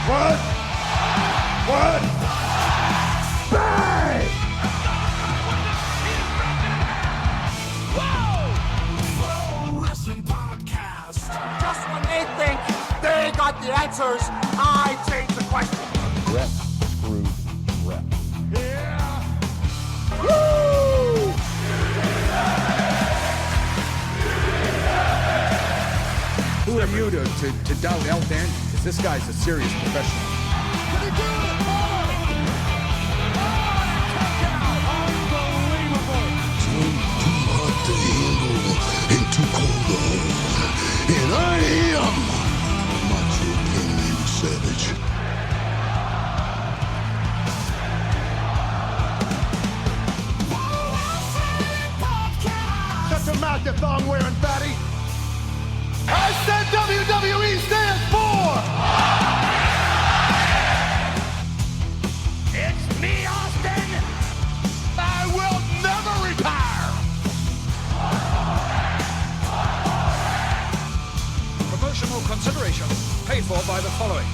What? Bang! Whoa! Wrestling podcast. Just when they think they got the answers, I change the question. Rep, screw, rep. Yeah. Woo! Who are you to doubt El Dandy? Because this guy's a serious professional. Did he do it? Too hot to handle and too cold to hold. And I am Macho King Savage. Shut your mouth, you thong-wearing fatty. I said WWE stands for... It's me, Austin. I will never retire. Promotional consideration paid for by the following.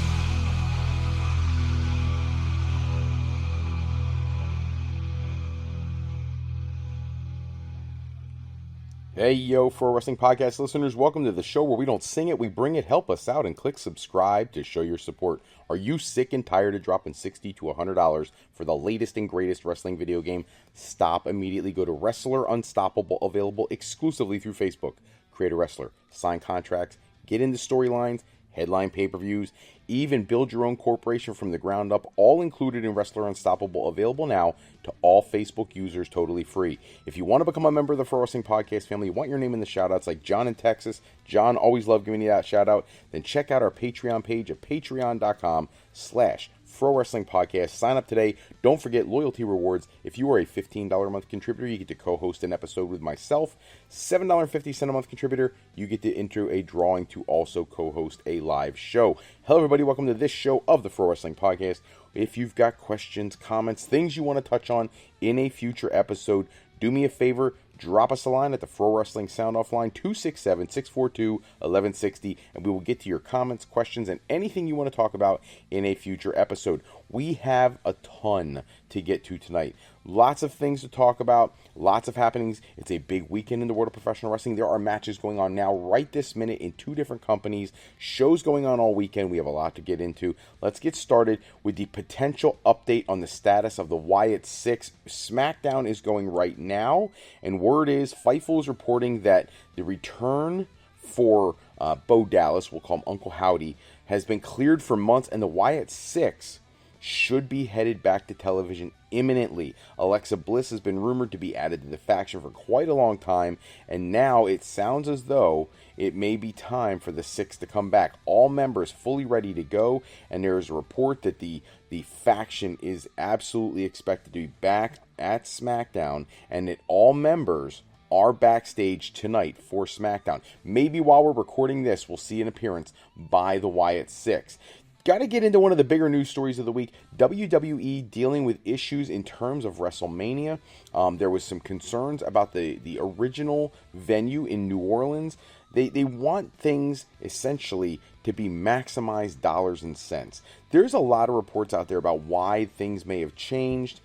Hey, yo, Pro Wrestling Podcast listeners, welcome to the show where we don't sing it, we bring it. Help us out and click subscribe to show your support. Are you sick and tired of dropping $60 to $100 for the latest and greatest wrestling video game? Stop immediately. Go to Wrestler Unstoppable, available exclusively through Facebook. Create a wrestler, sign contracts, get into storylines, headline pay-per-views, even build your own corporation from the ground up, all included in Wrestler Unstoppable, available now to all Facebook users, totally free. If you want to become a member of the Pro Wrestling Podcast family, you want your name in the shoutouts like John in Texas, John, always love giving you that shout out, then check out our Patreon page at patreon.com/Pro Wrestling Podcast. Sign up today. Don't forget loyalty rewards. If you are a $15 a month contributor, you get to co-host an episode with myself. $7.50 a month contributor, you get to enter a drawing to also co-host a live show. Hello, everybody. Welcome to this show of the Pro Wrestling Podcast. If you've got questions, comments, things you want to touch on in a future episode, do me a favor. Drop us a line at the Pro Wrestling Sound Off line, 267-642-1160, and we will get to your comments, questions, and anything you want to talk about in a future episode. We have a ton to get to tonight. Lots of things to talk about, lots of happenings. It's a big weekend in the world of professional wrestling. There are matches going on now right this minute in two different companies. Shows going on all weekend. We have a lot to get into. Let's get started with the potential update on the status of the Wyatt 6. Smackdown is going right now, and word is Fightful is reporting that the return for Bo Dallas, we'll call him Uncle Howdy, has been cleared for months, and the Wyatt 6 should be headed back to television imminently. Alexa Bliss has been rumored to be added to the faction for quite a long time, and now it sounds as though it may be time for the 6 to come back. All members fully ready to go, and there is a report that the faction is absolutely expected to be back at SmackDown, and that all members are backstage tonight for SmackDown. Maybe while we're recording this, we'll see an appearance by the Wyatt 6. Got to get into one of the bigger news stories of the week. WWE dealing with issues in terms of WrestleMania. There was some concerns about the original venue in New Orleans. They want things essentially to be maximized dollars and cents. There's a lot of reports out there about why things may have changed.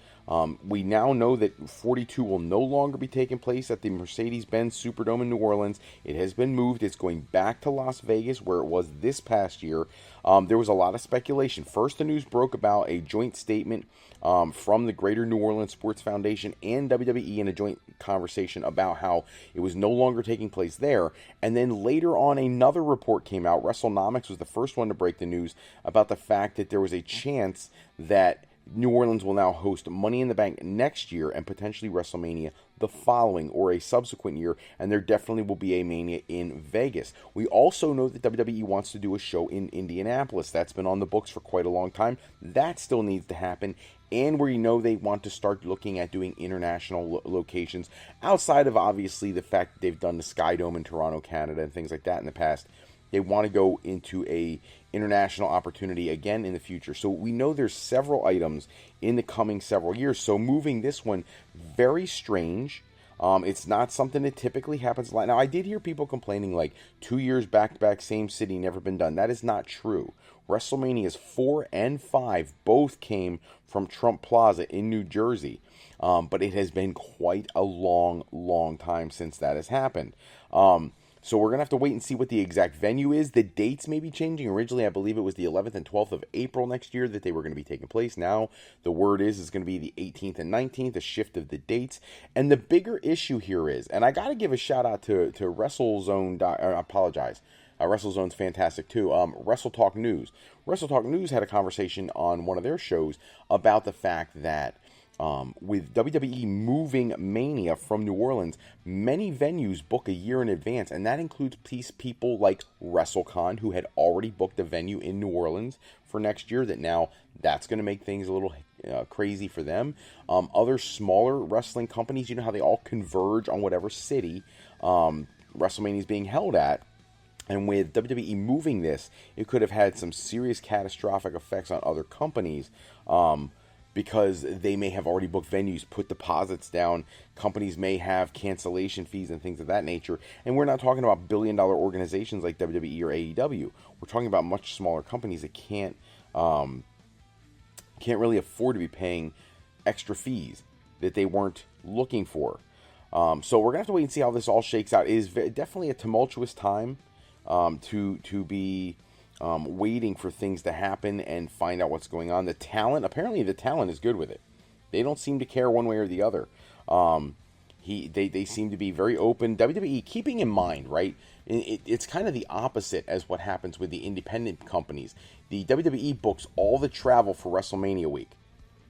We now know that 42 will no longer be taking place at the Mercedes-Benz Superdome in New Orleans. It has been moved. It's going back to Las Vegas, where it was this past year. There was a lot of speculation. First, the news broke about a joint statement from the Greater New Orleans Sports Foundation and WWE in a joint conversation about how it was no longer taking place there. And then later on, another report came out. WrestleNomics was the first one to break the news about the fact that there was a chance that New Orleans will now host Money in the Bank next year and potentially WrestleMania the following or a subsequent year, and there definitely will be a Mania in Vegas. We also know that WWE wants to do a show in Indianapolis. That's been on the books for quite a long time. That still needs to happen, and we know they want to start looking at doing international locations outside of obviously the fact that they've done the Sky Dome in Toronto, Canada, and things like that in the past. They want to go into a international opportunity again in the future. So we know there's several items in the coming several years. So moving this one, very strange. It's not something that typically happens a lot. Now, I did hear people complaining like 2 years back-to-back, same city, never been done. That is not true. WrestleManias 4 and 5 both came from Trump Plaza in New Jersey. But it has been quite a long time since that has happened. So we're going to have to wait and see what the exact venue is. The dates may be changing. Originally, I believe it was the 11th and 12th of April next year that they were going to be taking place. Now, the word is it's going to be the 18th and 19th, a shift of the dates. And the bigger issue here is, and I got to give a shout out to WrestleZone, I apologize. WrestleZone's fantastic too. Wrestle Talk News. Wrestle Talk News had a conversation on one of their shows about the fact that with WWE moving Mania from New Orleans, many venues book a year in advance, and that includes people like WrestleCon, who had already booked a venue in New Orleans for next year, that now that's going to make things a little crazy for them. Other smaller wrestling companies, you know how they all converge on whatever city WrestleMania is being held at. And with WWE moving this, it could have had some serious catastrophic effects on other companies, because they may have already booked venues, put deposits down. Companies may have cancellation fees and things of that nature. And we're not talking about billion-dollar organizations like WWE or AEW. We're talking about much smaller companies that can't really afford to be paying extra fees that they weren't looking for. So we're going to have to wait and see how this all shakes out. It is definitely a tumultuous time to be waiting for things to happen and find out what's going on. Apparently the talent is good with it. They don't seem to care one way or the other. They seem to be very open. WWE, keeping in mind, right, it's kind of the opposite as what happens with the independent companies. The WWE books all the travel for WrestleMania week.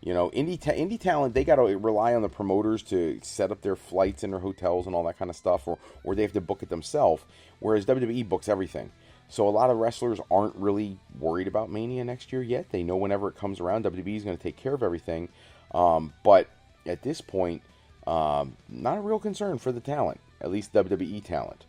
You know, indie talent, they got to rely on the promoters to set up their flights and their hotels and all that kind of stuff, or they have to book it themselves, whereas WWE books everything. So a lot of wrestlers aren't really worried about Mania next year yet. They know whenever it comes around, WWE is going to take care of everything. But at this point, not a real concern for the talent, at least WWE talent.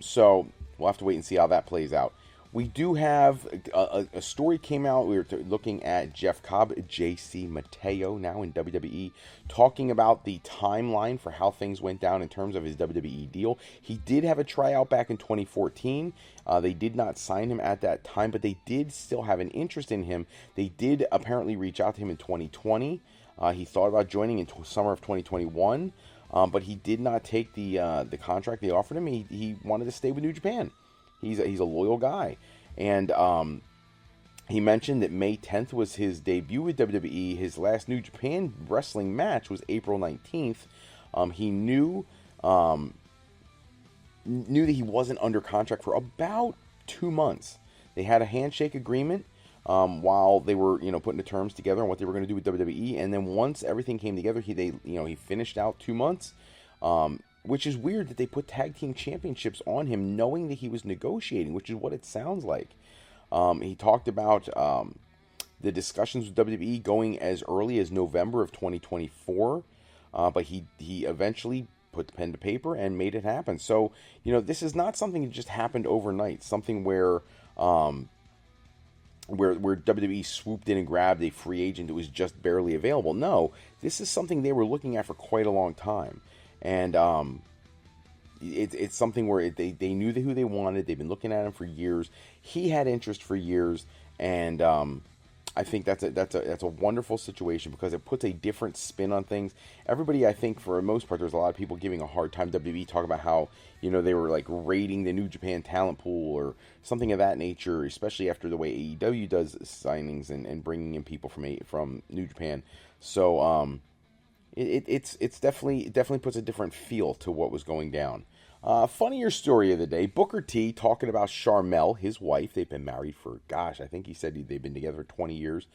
So we'll have to wait and see how that plays out. We do have a story came out. We were looking at Jeff Cobb, JC Mateo, now in WWE, talking about the timeline for how things went down in terms of his WWE deal. He did have a tryout back in 2014. They did not sign him at that time, but they did still have an interest in him. They did apparently reach out to him in 2020. He thought about joining in summer of 2021, but he did not take the contract they offered him. He wanted to stay with New Japan. He's a loyal guy. And he mentioned that May 10th was his debut with WWE. His last New Japan wrestling match was April 19th. He knew that he wasn't under contract for about 2 months. They had a handshake agreement while they were, putting the terms together on what they were going to do with WWE. And then once everything came together, he finished out 2 months. Which is weird that they put tag team championships on him knowing that he was negotiating, which is what it sounds like. He talked about the discussions with WWE going as early as November of 2024, but he eventually put the pen to paper and made it happen. So, this is not something that just happened overnight, something where WWE swooped in and grabbed a free agent that was just barely available. No, this is something they were looking at for quite a long time. And it's something where they knew who they wanted. They've been looking at him for years. He had interest for years, and I think that's a wonderful situation because it puts a different spin on things. Everybody, I think, for the most part, there's a lot of people giving a hard time. WWE talking about how they were like raiding the New Japan talent pool or something of that nature, especially after the way AEW does signings and bringing in people from New Japan. So It's definitely puts a different feel to what was going down. Funnier story of the day, Booker T talking about Sharmell, his wife. They've been married for, I think he said they've been together for 20 years.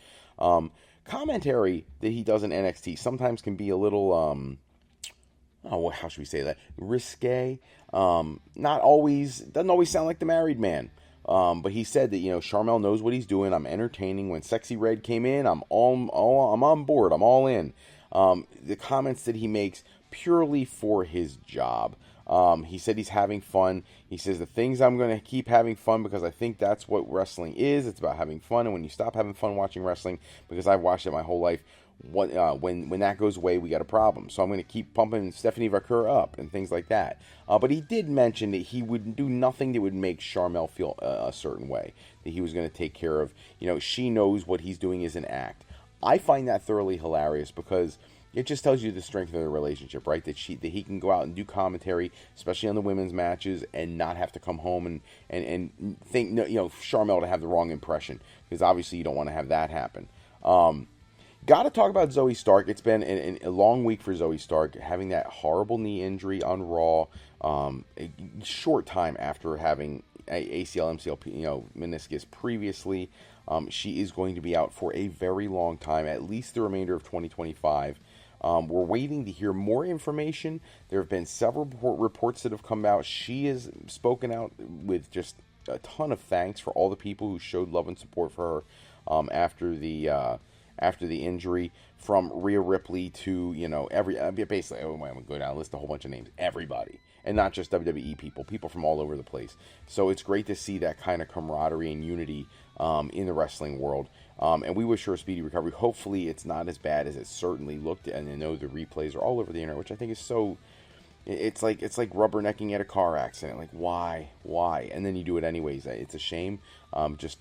Commentary that he does in NXT sometimes can be a little, how should we say that? Risque. Doesn't always sound like the married man. But he said that, Sharmell knows what he's doing. I'm entertaining. When Sexy Red came in, I'm on board. I'm all in. The comments that he makes purely for his job. He said he's having fun. He says the things I'm going to keep having fun because I think that's what wrestling is. It's about having fun. And when you stop having fun watching wrestling, because I've watched it my whole life, when that goes away, we got a problem. So I'm going to keep pumping Stephanie Vaquer up and things like that. But he did mention that he would do nothing that would make Charmel feel a certain way. That he was going to take care of, she knows what he's doing is an act. I find that thoroughly hilarious because it just tells you the strength of the relationship, right? That he can go out and do commentary, especially on the women's matches, and not have to come home and think, Charmel to have the wrong impression, because obviously you don't want to have that happen. Got to talk about Zoe Stark. It's been a long week for Zoe Stark, having that horrible knee injury on Raw, a short time after having ACL, MCL, meniscus previously. She is going to be out for a very long time, at least the remainder of 2025. We're waiting to hear more information. There have been several reports that have come out. She has spoken out with just a ton of thanks for all the people who showed love and support for her after the injury, from Rhea Ripley to, basically, I'm going to go down and list a whole bunch of names, everybody, and not just WWE people from all over the place. So it's great to see that kind of camaraderie and unity in the wrestling world. And we wish her a speedy recovery. Hopefully it's not as bad as it certainly looked, and I know the replays are all over the internet, which I think is so, it's like rubbernecking at a car accident. Like, why? And then you do it anyways. It's a shame. Just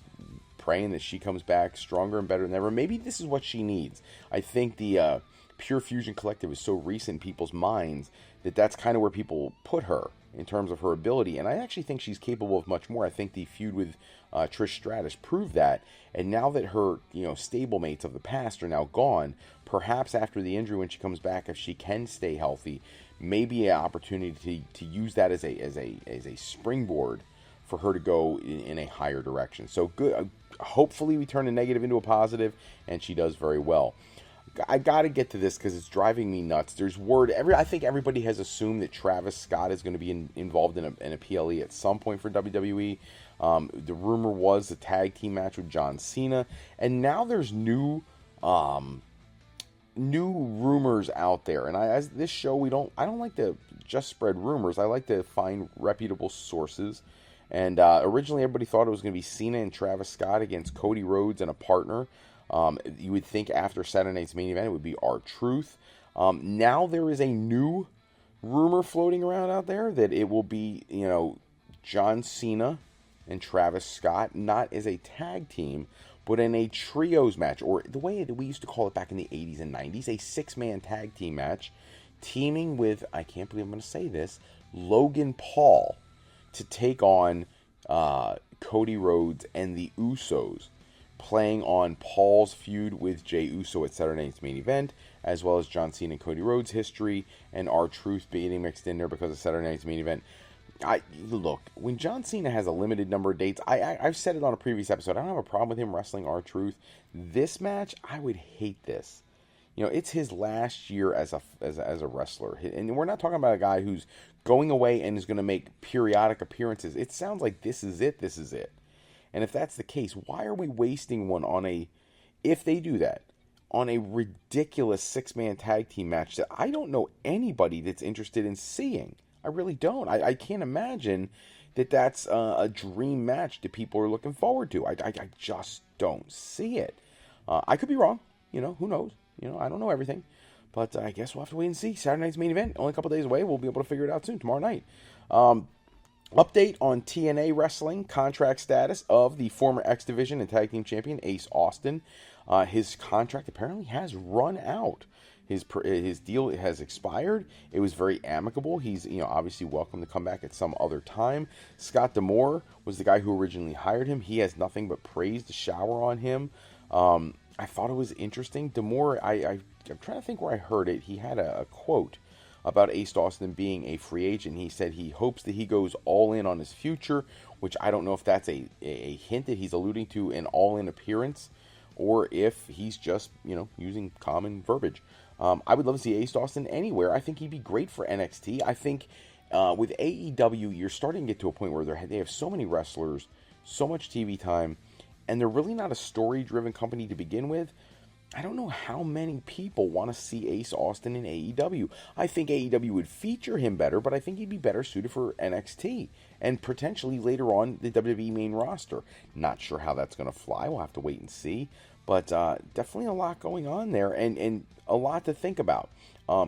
praying that she comes back stronger and better than ever. Maybe this is what she needs. I think the Pure Fusion Collective is so recent in people's minds that that's kind of where people put her in terms of her ability. And I actually think she's capable of much more. I think the feud with Trish Stratus proved that. And now that her stablemates of the past are now gone, perhaps after the injury when she comes back, if she can stay healthy, maybe an opportunity to use that as a springboard for her to go in a higher direction. So good. Hopefully we turn a negative into a positive, and she does very well. I got to get to this because it's driving me nuts. There's word. I think everybody has assumed that Travis Scott is going to be involved in a PLE at some point for WWE. The rumor was the tag team match with John Cena, and now there's new rumors out there. And as this show, I don't like to just spread rumors. I like to find reputable sources. And originally everybody thought it was going to be Cena and Travis Scott against Cody Rhodes and a partner. You would think after Saturday night's main event it would be R-Truth. Now there is a new rumor floating around out there that it will be, John Cena and Travis Scott, not as a tag team, but in a trios match, or the way that we used to call it back in the 80s and 90s, a 6-man tag team match, teaming with, I can't believe I'm going to say this, Logan Paul, to take on Cody Rhodes and the Usos, playing on Paul's feud with Jey Uso at Saturday night's main event, as well as John Cena and Cody Rhodes' history, and R-Truth being mixed in there because of Saturday night's main event. Look, when John Cena has a limited number of dates, I've said it on a previous episode, I don't have a problem with him wrestling R-Truth. This match, I would hate this. It's his last year as a wrestler, and we're not talking about a guy who's going away and is going to make periodic appearances. It sounds like this is it. And if that's the case, why are we wasting one if they do that, on a ridiculous 6-man tag team match that I don't know anybody that's interested in seeing? I really don't. I can't imagine that that's a dream match that people are looking forward to. I just don't see it. I could be wrong. Who knows? I don't know everything. But I guess we'll have to wait and see. Saturday night's main event, only a couple days away. We'll be able to figure it out soon, tomorrow night. Update on TNA Wrestling contract status of the former X Division and Tag Team Champion Ace Austin. His contract apparently has run out. His deal has expired. It was very amicable. He's obviously welcome to come back at some other time. Scott D'Amore was the guy who originally hired him. He has nothing but praise to shower on him. I thought it was interesting. D'Amore, I'm trying to think where I heard it. He had a quote about Ace Austin being a free agent. He said he hopes that he goes all in on his future, which I don't know if that's a hint that he's alluding to an all-in appearance, or if he's just, using common verbiage. I would love to see Ace Austin anywhere. I think he'd be great for NXT. I think with AEW, you're starting to get to a point where they have so many wrestlers, so much TV time, and they're really not a story-driven company to begin with. I don't know how many people want to see Ace Austin in AEW. I think AEW would feature him better, but I think he'd be better suited for NXT and potentially later on the WWE main roster. Not sure how that's going to fly. We'll have to wait and see. But definitely a lot going on there, and a lot to think about.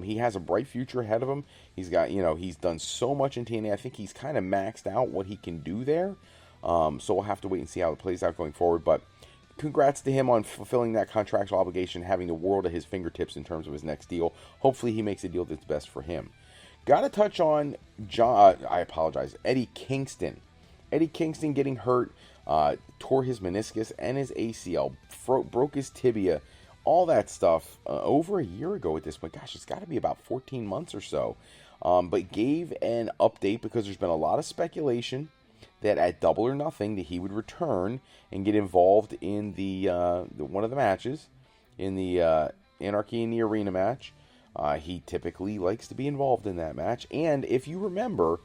He has a bright future ahead of him. He's got, he's done so much in TNA. I think he's kind of maxed out what he can do there. So we'll have to wait and see how it plays out going forward. But congrats to him on fulfilling that contractual obligation, having the world at his fingertips in terms of his next deal. Hopefully he makes a deal that's best for him. Got to touch on Eddie Kingston. Eddie Kingston getting hurt, tore his meniscus and his ACL, broke his tibia, all that stuff over a year ago at this point. Gosh, it's got to be about 14 months or so. But gave an update because there's been a lot of speculation that at Double or Nothing that he would return and get involved in the one of the matches, in the Anarchy in the Arena match. He typically likes to be involved in that match. And if you remember,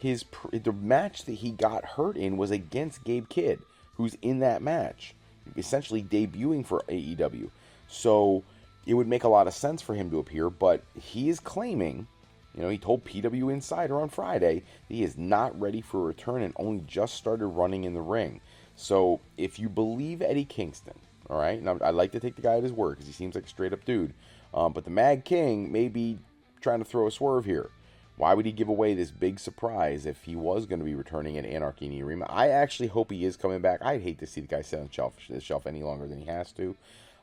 the match that he got hurt in was against Gabe Kidd, who's in that match, essentially debuting for AEW. So it would make a lot of sense for him to appear, but he is claiming, he told PW Insider on Friday that he is not ready for a return and only just started running in the ring. So if you believe Eddie Kingston, all right, and I like to take the guy at his word because he seems like a straight up dude, but the Mad King may be trying to throw a swerve here. Why would he give away this big surprise if he was going to be returning in Anarchy in the Arena? I actually hope he is coming back. I'd hate to see the guy sit on the shelf any longer than he has to.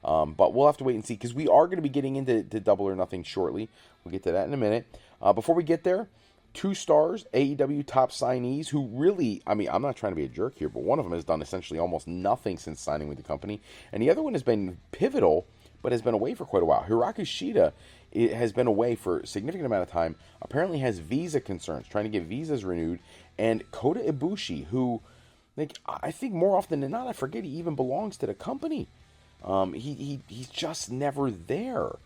But we'll have to wait and see, because we are going to be getting into Double or Nothing shortly. We'll get to that in a minute. Before we get there, 2 stars, AEW top signees, who really, I'm not trying to be a jerk here, but one of them has done essentially almost nothing since signing with the company, and the other one has been pivotal, but has been away for quite a while. Hiroki Shida has been away for a significant amount of time, apparently has visa concerns, trying to get visas renewed, and Kota Ibushi, who, I think more often than not, I forget he even belongs to the company. He's just never there.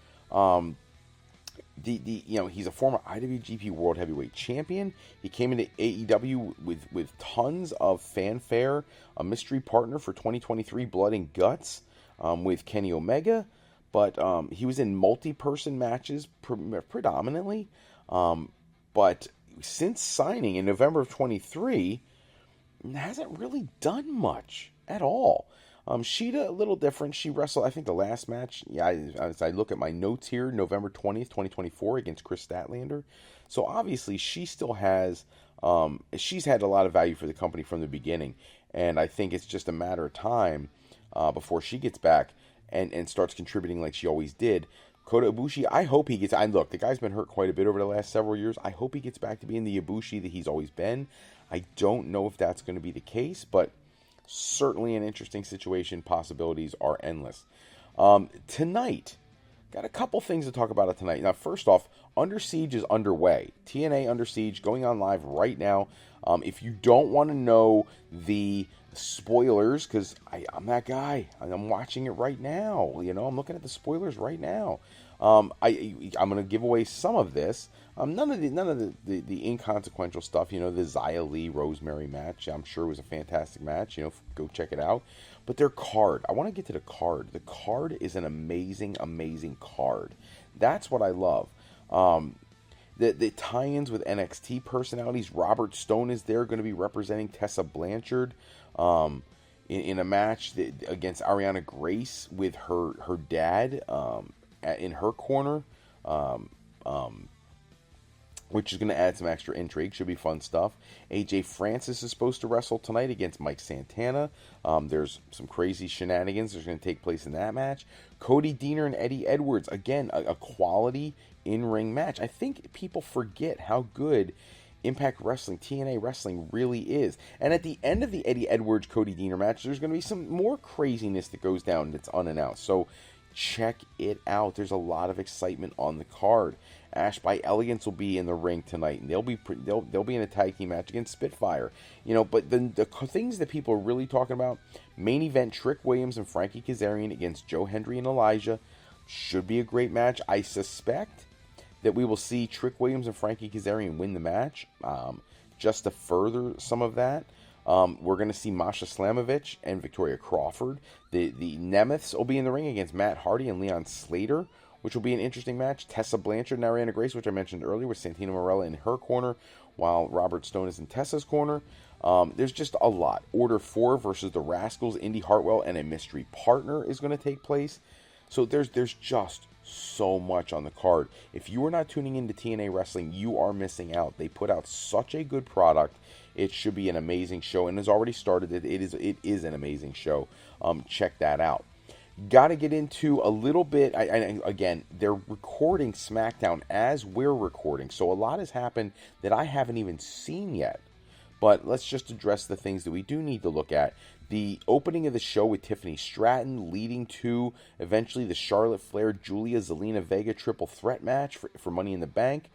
He's a former IWGP World Heavyweight Champion. He came into AEW with tons of fanfare, a mystery partner for 2023 Blood and Guts with Kenny Omega, but he was in multi-person matches predominantly. But since signing in November of 23, hasn't really done much at all. Shida, a little different. She wrestled, I think, the last match, as I look at my notes here, November 20th, 2024, against Chris Statlander. So, obviously, she still has, she's had a lot of value for the company from the beginning. And I think it's just a matter of time before she gets back and starts contributing like she always did. Kota Ibushi, I hope he gets, look, the guy's been hurt quite a bit over the last several years. I hope he gets back to being the Ibushi that he's always been. I don't know if that's going to be the case, but certainly an interesting situation. Possibilities are endless. Tonight, got a couple things to talk about tonight. Now, first off, Under Siege is underway. TNA Under Siege going on live right now. If you don't want to know the spoilers, because I'm that guy, I'm watching it right now. I'm looking at the spoilers right now. I'm going to give away some of this. None of the inconsequential stuff. The Xia Li Rosemary match, I'm sure was a fantastic match. Go check it out. But their card, I want to get to the card. The card is an amazing, amazing card. That's what I love. The tie-ins with NXT personalities. Robert Stone is there, going to be representing Tessa Blanchard in a match against Ariana Grace with her dad in her corner, which is going to add some extra intrigue. Should be fun stuff. AJ Francis is supposed to wrestle tonight against Mike Santana. There's some crazy shenanigans that's going to take place in that match. Cody Deaner and Eddie Edwards, again, a quality in-ring match. I think people forget how good Impact Wrestling, TNA Wrestling really is. And at the end of the Eddie Edwards Cody Deaner match, there's going to be some more craziness that goes down that's unannounced. So check it out. There's a lot of excitement on the card. Ash by Elegance will be in the ring tonight, and they'll be in a tag team match against Spitfire. But the things that people are really talking about: main event, Trick Williams and Frankie Kazarian against Joe Hendry and Elijah. Should be a great match. I suspect that we will see Trick Williams and Frankie Kazarian win the match. Just to further some of that, we're going to see Masha Slamovich and Victoria Crawford. The Nemeths will be in the ring against Matt Hardy and Leon Slater, which will be an interesting match. Tessa Blanchard and Ariana Grace, which I mentioned earlier, with Santino Marella in her corner, while Robert Stone is in Tessa's corner. There's just a lot. Order 4 versus the Rascals, Indy Hartwell, and a mystery partner is going to take place. So there's just so much on the card. If you are not tuning into TNA Wrestling, you are missing out. They put out such a good product. It should be an amazing show, and has already started. It is an amazing show. Check that out. Got to get into a little bit. Again, they're recording Smackdown as we're recording, so a lot has happened that I haven't even seen yet. But let's just address the things that we do need to look at. The opening of the show with Tiffany Stratton, leading to eventually the Charlotte Flair, Julia, Zelina Vega triple threat match for Money in the Bank.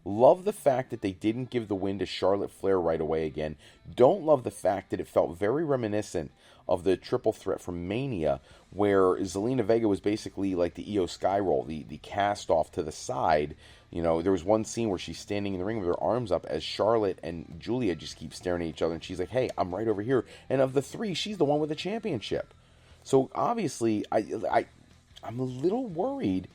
Love the fact that they didn't give the win to Charlotte Flair right away again. Don't love the fact that it felt very reminiscent of the triple threat from Mania, where Zelina Vega was basically like the Io Sky roll, the cast off to the side. You know, there was one scene where she's standing in the ring with her arms up as Charlotte and Julia just keep staring at each other, and she's like, hey, I'm right over here. And of the three, she's the one with the championship. So obviously, I'm a little worried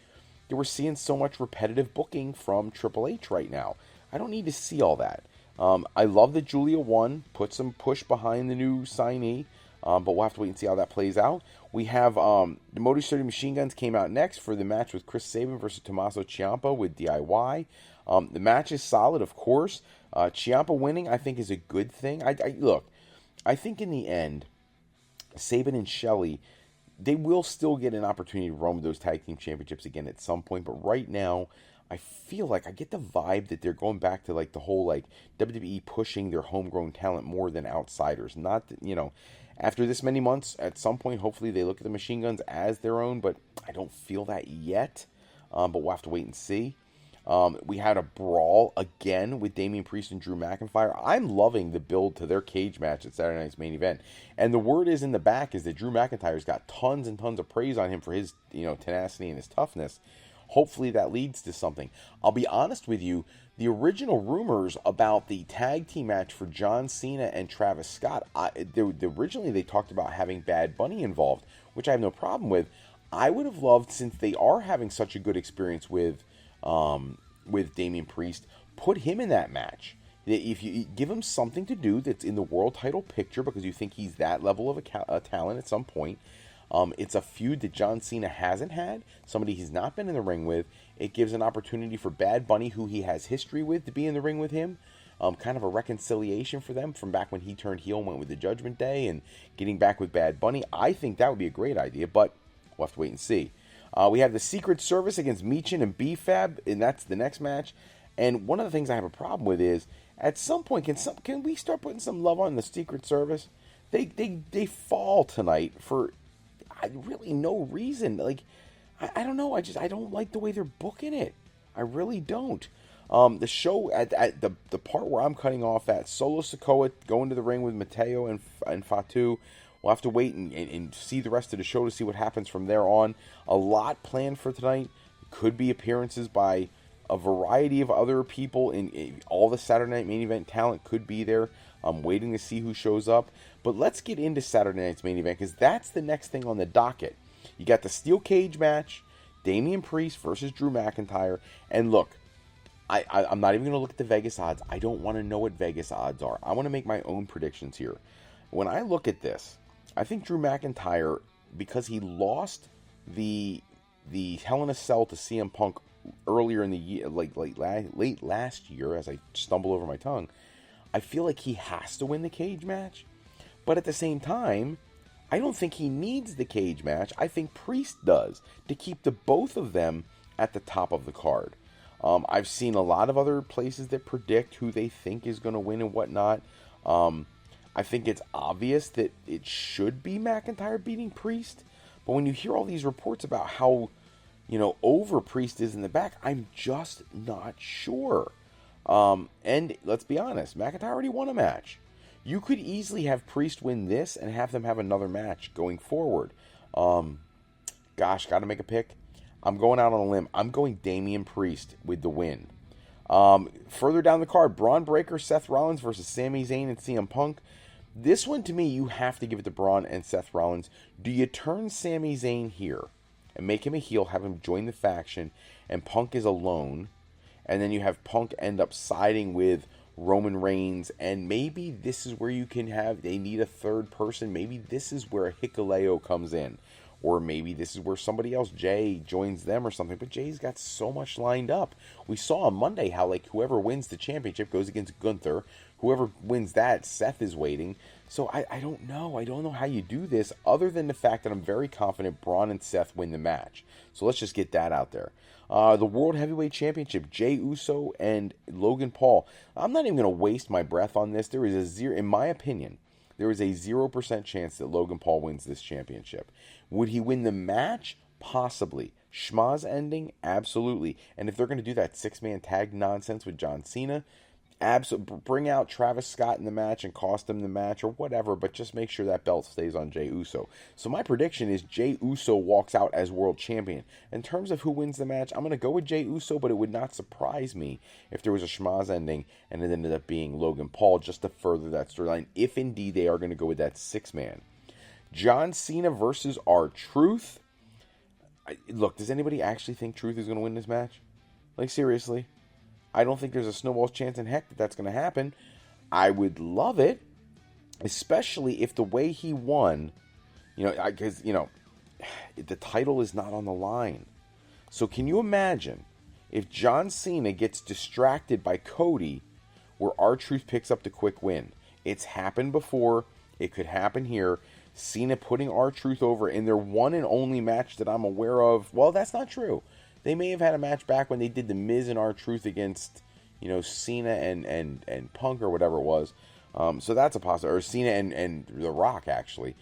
that we're seeing so much repetitive booking from Triple H right now. I don't need to see all that. I love that Julia won, put some push behind the new signee, but we'll have to wait and see how that plays out. We have the Motor City Machine Guns came out next for the match with Chris Sabin versus Tommaso Ciampa with DIY. The match is solid, of course. Ciampa winning, I think, is a good thing. Look, I think in the end, Sabin and Shelley, they will still get an opportunity to run with those tag team championships again at some point. But right now, I feel like I get the vibe that they're going back to like the whole like WWE pushing their homegrown talent more than outsiders. Not that, you know, after this many months, at some point, hopefully they look at the Machine Guns as their own. But I don't feel that yet. But we'll have to wait and see. We had a brawl again with Damian Priest and Drew McIntyre. I'm loving the build to their cage match at Saturday Night's Main Event. And the word is in the back is that Drew McIntyre's got tons and tons of praise on him for his, tenacity and his toughness. Hopefully that leads to something. I'll be honest with you, the original rumors about the tag team match for John Cena and Travis Scott, originally they talked about having Bad Bunny involved, which I have no problem with. I would have loved, since they are having such a good experience with Damian Priest, put him in that match. If you give him something to do that's in the world title picture, because you think he's that level of a talent at some point. It's a feud that John Cena hasn't had, somebody he's not been in the ring with. It gives an opportunity for Bad Bunny, who he has history with, to be in the ring with him. Kind of a reconciliation for them from back when he turned heel and went with the Judgment Day, and getting back with Bad Bunny. I think that would be a great idea, but we'll have to wait and see. We have the Secret Service against Michin and B-Fab, and that's the next match. And one of the things I have a problem with is, at some point, can we start putting some love on the Secret Service? They fall tonight for really no reason. Like, I don't know. I don't like the way they're booking it. I really don't. The show at the part where I'm cutting off at, Solo Sikoa going to the ring with Mateo and Fatu. We'll have to wait and see the rest of the show to see what happens from there on. A lot planned for tonight. Could be appearances by a variety of other people. In all the Saturday Night Main Event talent could be there. I'm waiting to see who shows up. But let's get into Saturday Night's Main Event, because that's the next thing on the docket. You got the Steel Cage match, Damian Priest versus Drew McIntyre. And look, I'm not even going to look at the Vegas odds. I don't want to know what Vegas odds are. I want to make my own predictions here. When I look at this, I think Drew McIntyre, because he lost the Hell in a Cell to CM Punk earlier in the year, late last year, as I stumble over my tongue, I feel like he has to win the cage match. But at the same time, I don't think he needs the cage match. I think Priest does, to keep the both of them at the top of the card. I've seen a lot of other places that predict who they think is going to win and whatnot. I think it's obvious that it should be McIntyre beating Priest. But when you hear all these reports about how, over Priest is in the back, I'm just not sure. And let's be honest, McIntyre already won a match. You could easily have Priest win this and have them have another match going forward. Gosh, got to make a pick. I'm going out on a limb. I'm going Damian Priest with the win. Further down the card, Braun Breaker, Seth Rollins versus Sami Zayn and CM Punk. This one, to me, you have to give it to Braun and Seth Rollins. Do you turn Sami Zayn here and make him a heel, have him join the faction, and Punk is alone, and then you have Punk end up siding with Roman Reigns, and maybe this is where you can have, they need a third person. Maybe this is where Hikuleo comes in. Or maybe this is where somebody else, Jay, joins them or something. But Jay's got so much lined up. We saw on Monday how, like, whoever wins the championship goes against Gunther. Whoever wins that, Seth is waiting. So I don't know. I don't know how you do this other than the fact that I'm very confident Braun and Seth win the match. So let's just get that out there. The World Heavyweight Championship, Jey Uso and Logan Paul. I'm not even going to waste my breath on this. There is a zero, in my opinion, there is a 0% chance that Logan Paul wins this championship. Would he win the match? Possibly. Schmaz ending? Absolutely. And if they're going to do that 6-man tag nonsense with John Cena, bring out Travis Scott in the match and cost him the match or whatever, but just make sure that belt stays on Jey Uso. So my prediction is Jey Uso walks out as world champion. In terms of who wins the match, I'm going to go with Jey Uso, but it would not surprise me if there was a Schmaz ending and it ended up being Logan Paul just to further that storyline, if indeed they are going to go with that 6-man. John Cena versus R-Truth. Look, does anybody actually think Truth is going to win this match? Like, seriously? I don't think there's a snowball's chance in heck that that's going to happen. I would love it, especially if the way he won, because, the title is not on the line. So can you imagine if John Cena gets distracted by Cody where R-Truth picks up the quick win? It's happened before. It could happen here. Cena putting R-Truth over in their one and only match that I'm aware of. Well, that's not true. They may have had a match back when they did the Miz and R-Truth against, Cena and Punk or whatever it was. So that's a possibility. Or Cena and The Rock, actually.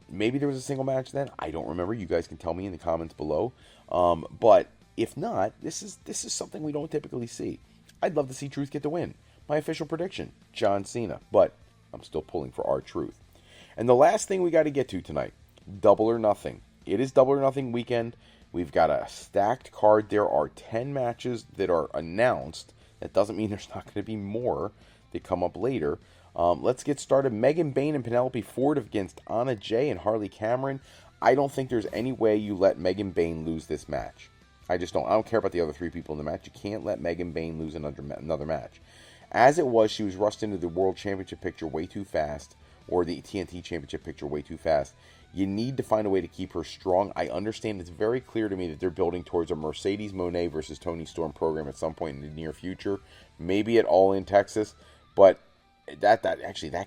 Maybe there was a single match then. I don't remember. You guys can tell me in the comments below. But if not, this is something we don't typically see. I'd love to see Truth get the win. My official prediction, John Cena. But I'm still pulling for R-Truth. And the last thing we got to get to tonight, Double or Nothing. It is Double or Nothing weekend. We've got a stacked card. There are 10 matches that are announced. That doesn't mean there's not going to be more that come up later. Let's get started. Megan Bayne and Penelope Ford against Anna Jay and Harley Cameron. I don't think there's any way you let Megan Bayne lose this match. I just don't. I don't care about the other 3 people in the match. You can't let Megan Bayne lose another match. As it was, she was rushed into the World Championship picture way too fast, or the TNT Championship picture way too fast. You need to find a way to keep her strong. I understand it's very clear to me that they're building towards a Mercedes Moné versus Toni Storm program at some point in the near future. Maybe at All in Texas, but that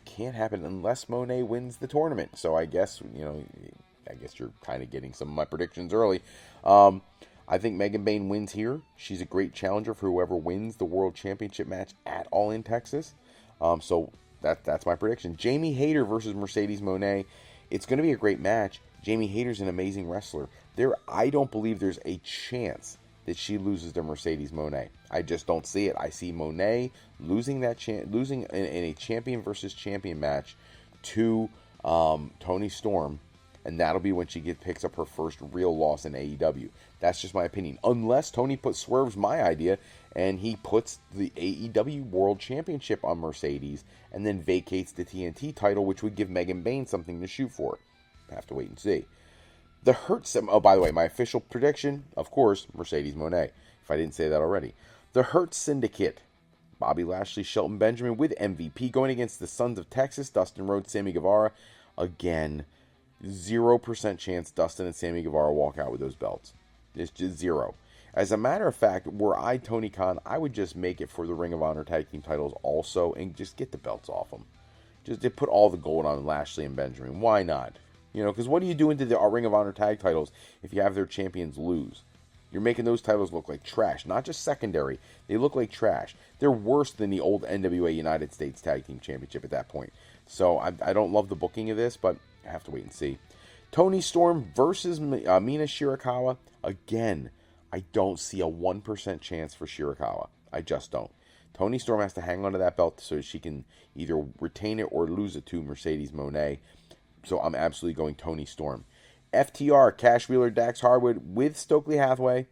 can't happen unless Moné wins the tournament. So I guess you're kind of getting some of my predictions early. I think Megan Bayne wins here. She's a great challenger for whoever wins the World Championship match at All in Texas. So that's my prediction. Jamie Hayter versus Mercedes Moné. It's going to be a great match. Jamie Hayter's an amazing wrestler. I don't believe there's a chance that she loses to Mercedes Moné. I just don't see it. I see Moné losing in a champion versus champion match to Toni Storm, and that'll be when she picks up her first real loss in AEW. That's just my opinion. Unless Tony swerves my idea and he puts the AEW World Championship on Mercedes and then vacates the TNT title, which would give Megan Bayne something to shoot for. I have to wait and see. The Hurt Oh, by the way, my official prediction, of course, Mercedes Moné, if I didn't say that already. The Hurt Syndicate. Bobby Lashley, Shelton Benjamin with MVP going against the Sons of Texas, Dustin Rhodes, Sammy Guevara. Again, 0% chance Dustin and Sammy Guevara walk out with those belts. It's just 0. As a matter of fact, were I Tony Khan, I would just make it for the Ring of Honor Tag Team titles also and just get the belts off them. Just put all the gold on Lashley and Benjamin. Why not? Because what are you doing to the Ring of Honor tag titles if you have their champions lose? You're making those titles look like trash. Not just secondary. They look like trash. They're worse than the old NWA United States Tag Team Championship at that point. So I don't love the booking of this, but I have to wait and see. Toni Storm versus Mina Shirakawa. Again, I don't see a 1% chance for Shirakawa. I just don't. Toni Storm has to hang on to that belt so she can either retain it or lose it to Mercedes Moné. So I'm absolutely going Toni Storm. FTR, Cash Wheeler, Dax Harwood with Stokely Hathaway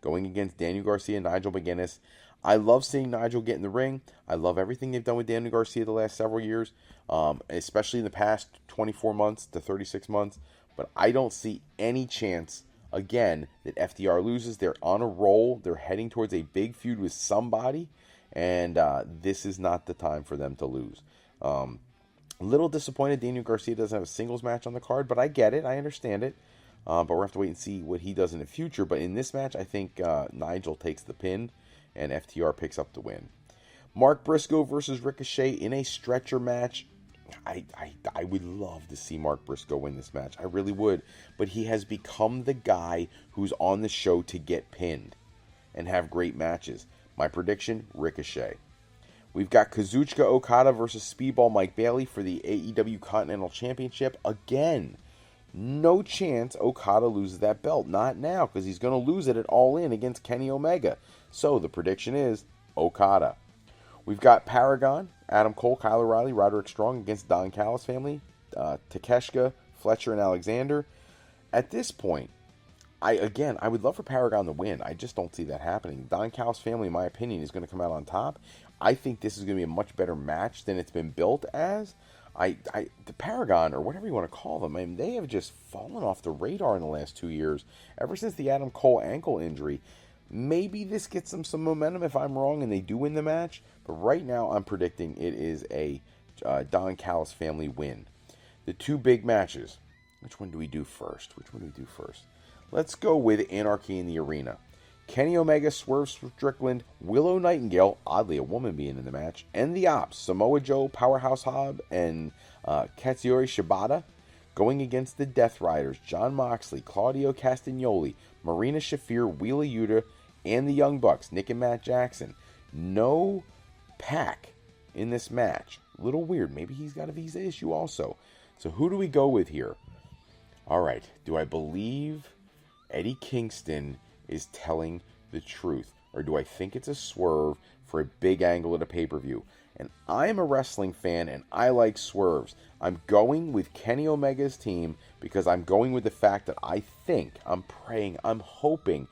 going against Daniel Garcia and Nigel McGuinness. I love seeing Nigel get in the ring. I love everything they've done with Daniel Garcia the last several years, especially in the past 24 months to 36 months. But I don't see any chance, again, that FTR loses. They're on a roll. They're heading towards a big feud with somebody. and this is not the time for them to lose. A little disappointed Daniel Garcia doesn't have a singles match on the card, but I get it. I understand it. But we'll have to wait and see what he does in the future. But in this match, I think Nigel takes the pin, and FTR picks up the win. Mark Briscoe versus Ricochet in a stretcher match. I would love to see Mark Briscoe win this match. I really would. But he has become the guy who's on the show to get pinned and have great matches. My prediction, Ricochet. We've got Kazuchika Okada versus Speedball Mike Bailey for the AEW Continental Championship. Again, no chance Okada loses that belt. Not now, because he's going to lose it at All In against Kenny Omega. So the prediction is Okada. We've got Paragon, Adam Cole, Kyle O'Reilly, Roderick Strong against Don Callis family, Takeshita, Fletcher, and Alexander. At this point, I would love for Paragon to win. I just don't see that happening. Don Callis family, in my opinion, is going to come out on top. I think this is going to be a much better match than it's been built as. The Paragon, or whatever you want to call them, I mean, they have just fallen off the radar in the last 2 years, ever since the Adam Cole ankle injury. Maybe this gets them some momentum if I'm wrong and they do win the match, but right now I'm predicting it is a Don Callis family win. The two big matches. Which one do we do first? Let's go with Anarchy in the Arena. Kenny Omega, Swerve Strickland, Willow Nightingale, oddly a woman being in the match, and the Ops, Samoa Joe, Powerhouse Hobb, and Katsuyori Shibata, going against the Death Riders, Jon Moxley, Claudio Castagnoli, Marina Shafir, Wheeler Yuta, and the Young Bucks, Nick and Matt Jackson. No Pac in this match. A little weird. Maybe he's got a visa issue also. So who do we go with here? All right. Do I believe Eddie Kingston is telling the truth, or do I think it's a swerve for a big angle at a pay-per-view? And I'm a wrestling fan, and I like swerves. I'm going with Kenny Omega's team because I'm going with the fact that I think, I'm praying, I'm hoping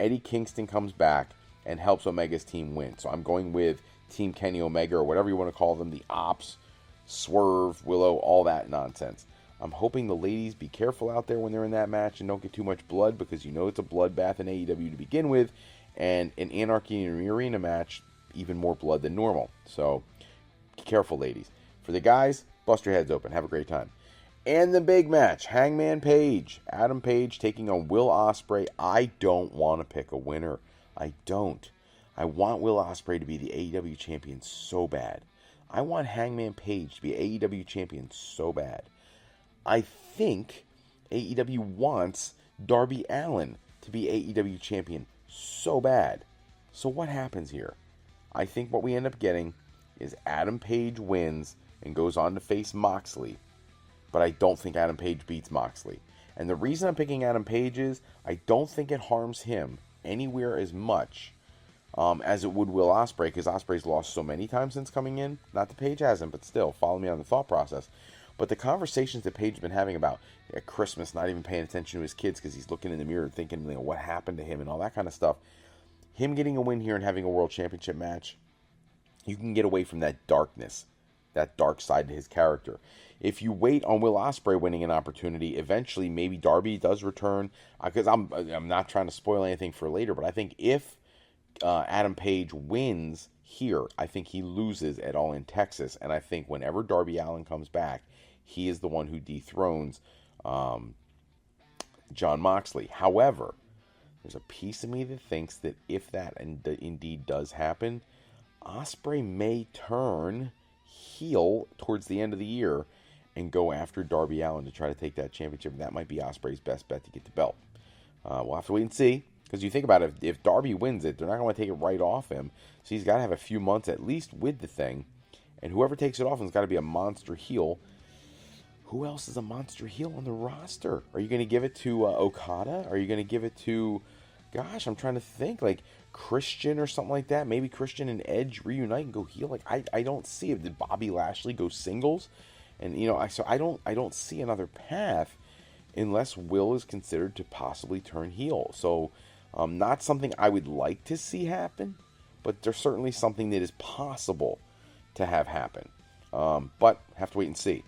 Eddie Kingston comes back and helps Omega's team win. So I'm going with Team Kenny Omega, or whatever you want to call them, the Ops, Swerve, Willow, all that nonsense. I'm hoping the ladies be careful out there when they're in that match and don't get too much blood, because you know it's a bloodbath in AEW to begin with, and in Anarchy in the Arena match, even more blood than normal. So, be careful, ladies. For the guys, bust your heads open. Have a great time. And the big match, Hangman Page. Adam Page taking on Will Ospreay. I don't want to pick a winner. I don't. I want Will Ospreay to be the AEW champion so bad. I want Hangman Page to be AEW champion so bad. I think AEW wants Darby Allin to be AEW champion so bad. So what happens here? I think what we end up getting is Adam Page wins and goes on to face Moxley. But I don't think Adam Page beats Moxley. And the reason I'm picking Adam Page is I don't think it harms him anywhere as much as it would Will Ospreay, because Ospreay's lost so many times since coming in. Not that Page hasn't, but still, follow me on the thought process. But the conversations that Page has been having about at Christmas not even paying attention to his kids because he's looking in the mirror and thinking, you know, what happened to him and all that kind of stuff. Him getting a win here and having a world championship match, you can get away from that darkness, that dark side to his character. If you wait on Will Ospreay winning an opportunity, eventually maybe Darby does return. Because I'm not trying to spoil anything for later, but I think if Adam Page wins here, I think he loses at All in Texas. And I think whenever Darby Allin comes back, he is the one who dethrones Jon Moxley. However, there's a piece of me that thinks that if that indeed does happen, Ospreay may turn heel towards the end of the year and go after Darby Allin to try to take that championship. And that might be Ospreay's best bet to get the belt. We'll have to wait and see. Because you think about it, if Darby wins it, they're not going to take it right off him. So he's got to have a few months at least with the thing. And whoever takes it off him has got to be a monster heel. Who else is a monster heel on the roster? Are you going to give it to Okada? Are you going to give it to, gosh, I'm trying to think, like Christian or something like that? Maybe Christian and Edge reunite and go heel? Like, I don't see it. Did Bobby Lashley go singles? And, you know, I don't see another path unless Will is considered to possibly turn heel. So, not something I would like to see happen, but there's certainly something that is possible to have happen. But have to wait and see.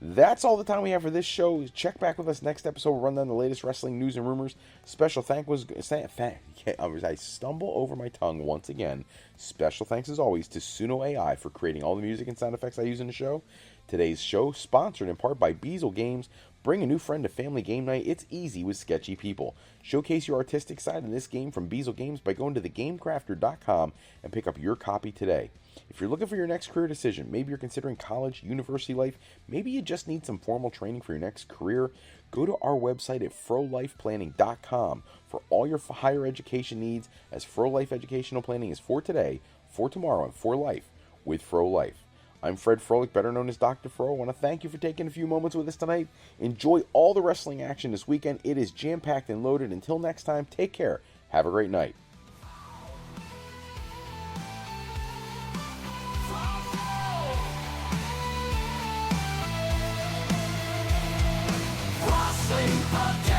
That's all the time we have for this show. Check back with us next episode. We'll run down the latest wrestling news and rumors. Special thank was I stumble over my tongue once again. Special thanks as always to Suno AI for creating all the music and sound effects I use in the show. Today's show sponsored in part by Beazle Games. Bring a new friend to family game night. It's easy with sketchy people. Showcase your artistic side in this game from Beazle Games by going to thegamecrafter.com and pick up your copy today. If you're looking for your next career decision, maybe you're considering college, university life, maybe you just need some formal training for your next career, go to our website at frolifeplanning.com for all your higher education needs, as Fro Life Educational Planning is for today, for tomorrow, and for life with Fro Life. I'm Fred Froelich, better known as Dr. Fro. I want to thank you for taking a few moments with us tonight. Enjoy all the wrestling action this weekend. It is jam-packed and loaded. Until next time, take care. Have a great night. Wrestling Podcast.